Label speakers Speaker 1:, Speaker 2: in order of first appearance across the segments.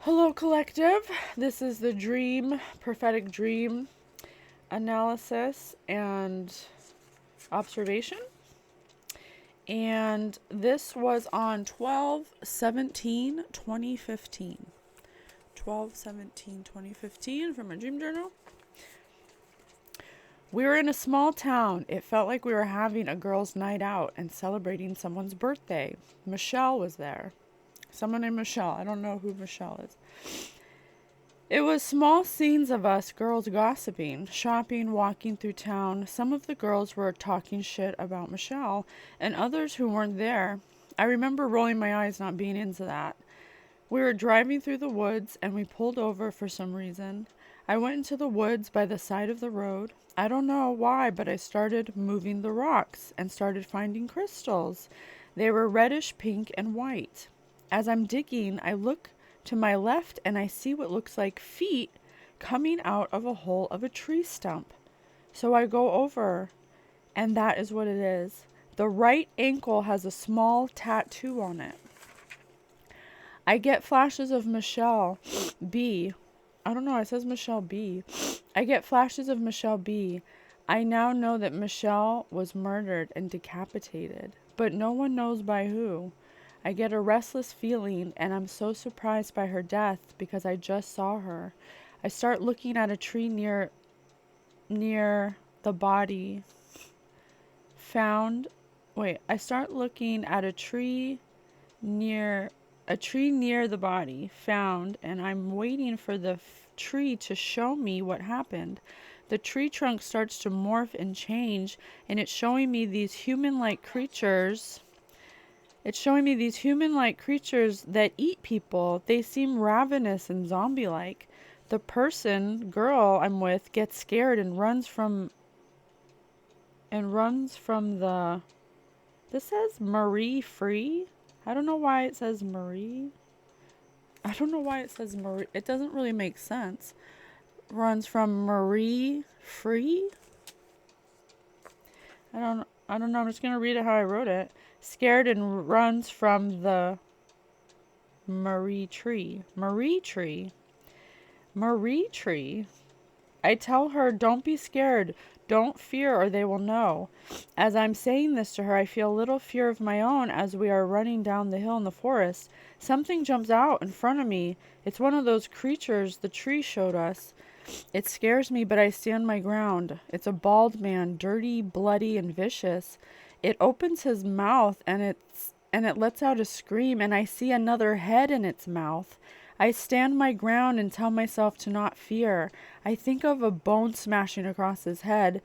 Speaker 1: Hello, collective. This is the prophetic dream analysis and observation. And this was on 12/17/2015. 12/17/2015 from my dream journal. We were in a small town. It felt like we were having a girls' night out and celebrating someone's birthday. Michelle was there. Someone named Michelle. I don't know who Michelle is. It was small scenes of us girls gossiping, shopping, walking through town. Some of the girls were talking shit about Michelle, and others who weren't there. I remember rolling my eyes not being into that. We were driving through the woods, and we pulled over for some reason. I went into the woods by the side of the road. I don't know why, but I started moving the rocks and started finding crystals. They were reddish pink and white. As I'm digging, I look to my left and I see what looks like feet coming out of a hole of a tree stump. So I go over, and that is what it is. The right ankle has a small tattoo on it. I get flashes of Michelle B. I don't know, it says Michelle B. I get flashes of Michelle B. I now know that Michelle was murdered and decapitated, but no one knows by who. I get a restless feeling, and I'm so surprised by her death because I just saw her. I start looking at a tree near the body found. I start looking at a tree near the body found, and I'm waiting for the tree to show me what happened. The tree trunk starts to morph and change, and it's showing me these human-like creatures. It's showing me these human-like creatures that eat people. They seem ravenous and zombie-like. The girl I'm with, gets scared and runs from the... This says Marie Free? I don't know why it says Marie. It doesn't really make sense. Runs from Marie Free? I don't know. I'm just going to read it how I wrote it. Scared and runs from the Marie Tree. I tell her, don't be scared. Don't fear or they will know. As I'm saying this to her, I feel a little fear of my own as we are running down the hill in the forest. Something jumps out in front of me. It's one of those creatures the tree showed us. It scares me, but I stand my ground. It's a bald man, dirty, bloody, and vicious. It opens his mouth and it lets out a scream, and I see another head in its mouth. I stand my ground and tell myself to not fear. I think of a bone smashing across his head,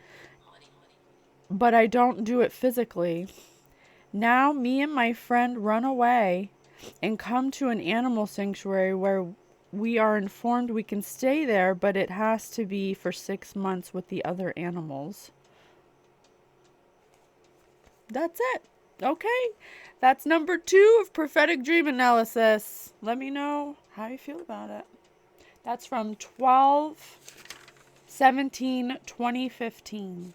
Speaker 1: but I don't do it physically. Now me and my friend run away and come to an animal sanctuary where we are informed we can stay there, but it has to be for 6 months with the other animals. That's it. Okay. That's number 2 of prophetic dream analysis. Let me know how you feel about it. That's from 12/17/2015.